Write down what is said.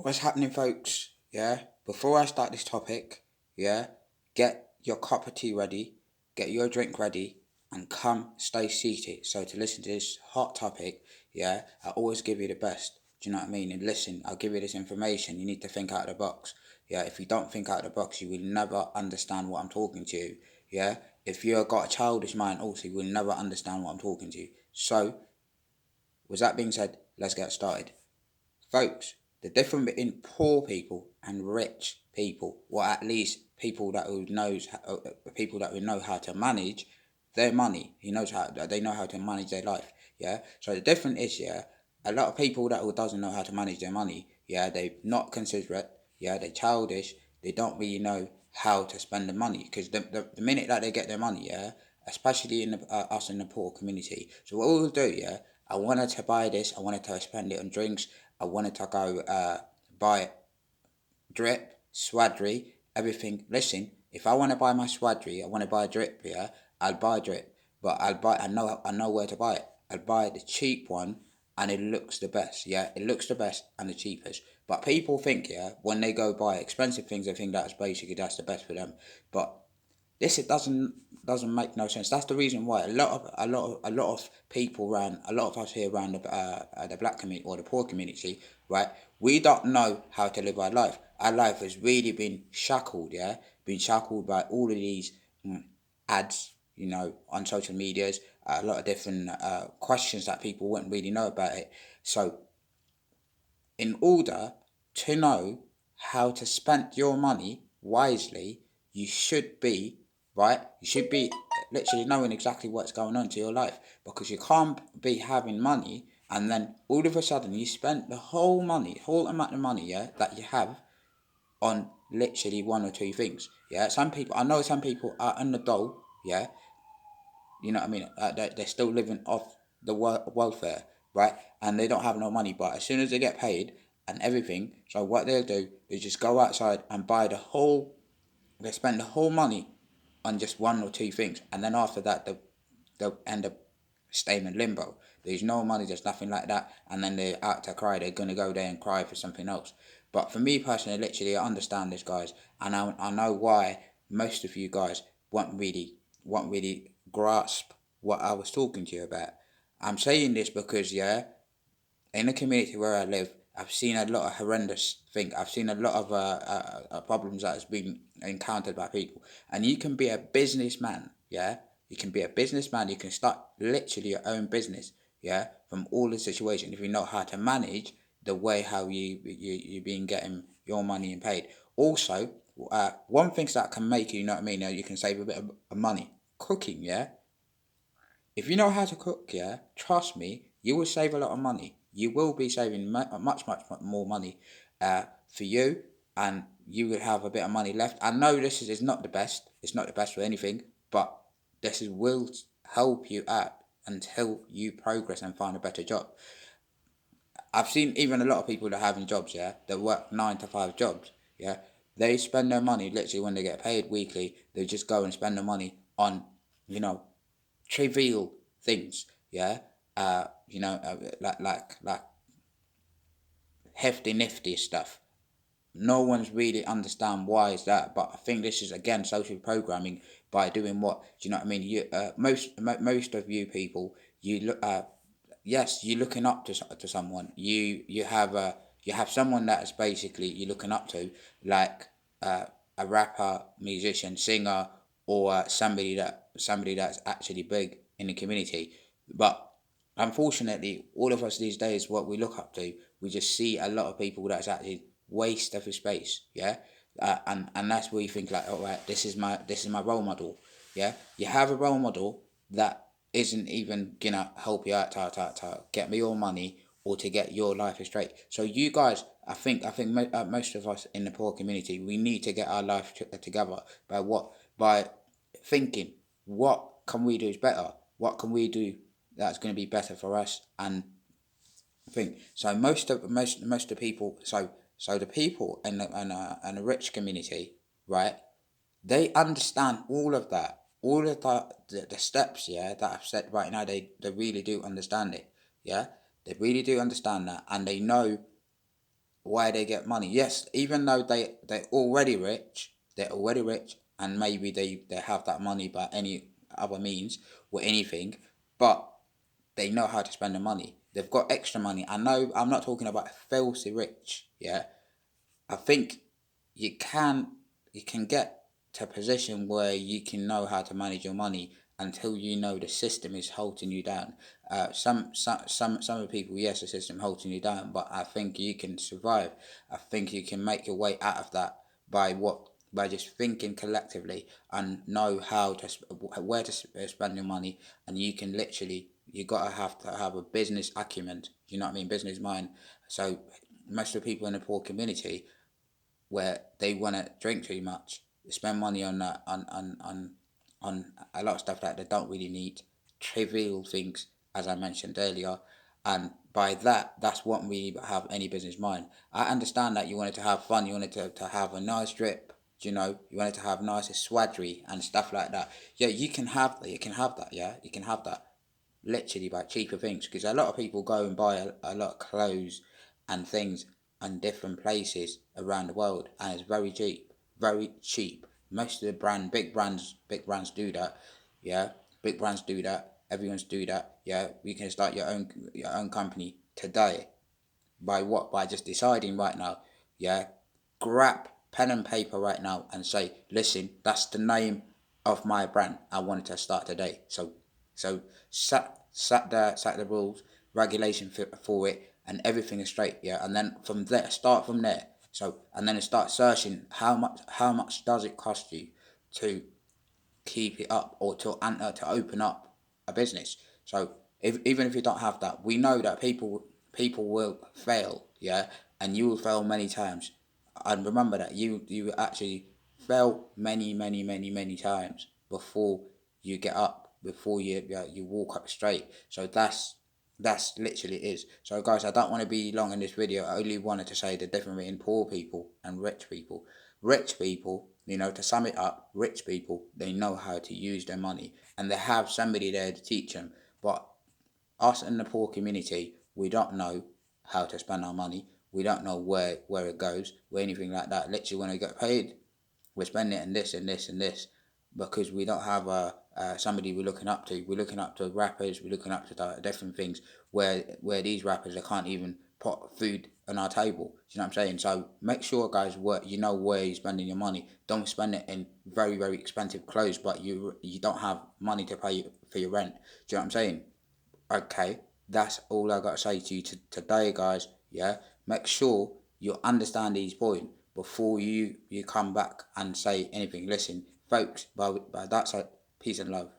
What's happening, folks? Yeah, before I start this topic, yeah, get your cup of tea ready, get your drink ready, and come stay seated. So, to listen to this hot topic, yeah, I always give you the best. Do you know what I mean? And listen, I'll give you this information. You need to think out of the box. Yeah, if you don't think out of the box, you will never understand what I'm talking to you. Yeah, if you've got a childish mind, also, you will never understand what I'm talking to you. So, with that being said, let's get started. Folks, the difference between poor people and rich people, or at least people that who know how to manage their money, they know how to manage their life. Yeah. So the difference is, yeah, a lot of people that who doesn't know how to manage their money, yeah, they not considerate, yeah, they're childish, they don't really know how to spend the money, because the minute that they get their money, yeah, especially in us in the poor community. So what we'll do, yeah, I wanted to buy this, I wanted to spend it on drinks, I wanted to go buy drip, swadry, everything. Listen, if I want to buy my swadry, I want to buy a drip, yeah, I'll buy drip. But I know where to buy it. I'll buy the cheap one and it looks the best, yeah. It looks the best and the cheapest. But people think, yeah, when they go buy expensive things, they think that's the best for them. But this, it doesn't make no sense. That's the reason why a lot of people around, a lot of us here around the black community or the poor community, right? We don't know how to live our life. Our life has really been shackled, yeah, been shackled by all of these ads, on social medias, a lot of different questions that people wouldn't really know about it. So, in order to know how to spend your money wisely, you should be, right? You should be literally knowing exactly what's going on to your life, because you can't be having money and then all of a sudden you spend the whole amount of money, yeah, that you have on literally one or two things. Yeah, I know some people are on the dole, yeah, you know what I mean? They're still living off the welfare, right? And they don't have no money. But as soon as they get paid and everything, so what they'll do is just go outside and buy they spend the whole money on just one or two things. And then after that, they'll end up staying in limbo. There's no money, there's nothing like that. And then they're out to cry. They're going to go there and cry for something else. But for me personally, literally, I understand this, guys. And I know why most of you guys won't really grasp what I was talking to you about. I'm saying this because, yeah, in the community where I live, I've seen a lot of horrendous things. I've seen a lot of problems that has been encountered by people. And you can be a businessman, yeah. You can be a businessman. You can start literally your own business, yeah. From all the situation, if you know how to manage the way how you been getting your money and paid. Also, one thing that can make you, know what I mean. You can save a bit of money. Cooking, yeah. If you know how to cook, yeah, trust me, you will save a lot of money. You will be saving much more money for you, and you will have a bit of money left. I know this is not the best. It's not the best for anything, but will help you out until you progress and find a better job. I've seen even a lot of people that are having jobs, yeah, that work 9 to 5 jobs, yeah. They spend their money literally when they get paid weekly. They just go and spend the money on, you know, trivial things, yeah. Like hefty nifty stuff. No one's really understand why is that, but I think this is again social programming by doing what, do you know what I mean? Most of you people, you look yes, you're looking up to someone. You have someone that is basically you're looking up to, like a rapper, musician, singer, or somebody that's actually big in the community. But unfortunately, all of us these days, what we look up to, we just see a lot of people that's actually waste of space. Yeah, and that's where you think like, all right, this is my role model. Yeah, you have a role model that isn't even gonna help you out to get me your money or to get your life straight. So you guys, I think most of us in the poor community, we need to get our life together by thinking, what can we do is better? What can we do that's going to be better for us? And think so. Most of the people, so the people in the rich community, right? They understand all of that, all of the steps, yeah, that I've said right now. They really do understand it, yeah. They really do understand that, and they know why they get money. Yes, even though they're already rich, and maybe they have that money by any other means or anything, but they know how to spend the money. They've got extra money. I know I'm not talking about filthy rich. Yeah, I think you can you can get to a position where you can know how to manage your money until you know the system is holding you down. Some of the people, yes, the system holding you down, but I think you can survive. I think you can make your way out of that by just thinking collectively and know how to where to spend your money, and you can literally you gotta have to have a business acumen. You know what I mean? Business mind. So most of the people in the poor community where they want to drink too much, spend money on on a lot of stuff that they don't really need, trivial things, as I mentioned earlier, and by that, that's what we have any business mind. I understand that you wanted to have fun, you wanted to have a nice trip, you wanted to have nice swaggery and stuff like that. Yeah, you can have that, yeah, you can have that literally by cheaper things because a lot of people go and buy a lot of clothes and things in different places around the world and it's very cheap. Most of the big brands do that. Yeah, big brands do that. Everyone's do that. Yeah, you can start your own company today. By what? By just deciding right now, yeah, grab pen and paper right now and say, listen, that's the name of my brand. I wanted to start today. So set the rules, regulation for it, and everything is straight. Yeah, and then from there, start from there. So and then start searching how much does it cost you to keep it up or to open up a business. So even if you don't have that, we know that people will fail, yeah, and you will fail many times. And remember that you actually fail many times before you get up, before you walk up straight. So that's literally is. So guys, I don't want to be long in this video. I only wanted to say the difference between poor people and rich people. Rich people, to sum it up, rich people, they know how to use their money and they have somebody there to teach them. But us in the poor community, we don't know how to spend our money. We don't know where it goes or anything like that. Literally, when we get paid, we're spending it in this and this and this because we don't have somebody we're looking up to. We're looking up to rappers. We're looking up to different things where these rappers they can't even put food on our table. Do you know what I'm saying? So make sure, guys, you know where you're spending your money. Don't spend it in very expensive clothes, but you don't have money to pay for your rent. Do you know what I'm saying? Okay, that's all I got to say to you today, guys. Yeah, make sure you understand these points before you come back and say anything. Listen, folks, but that's it. Peace and love.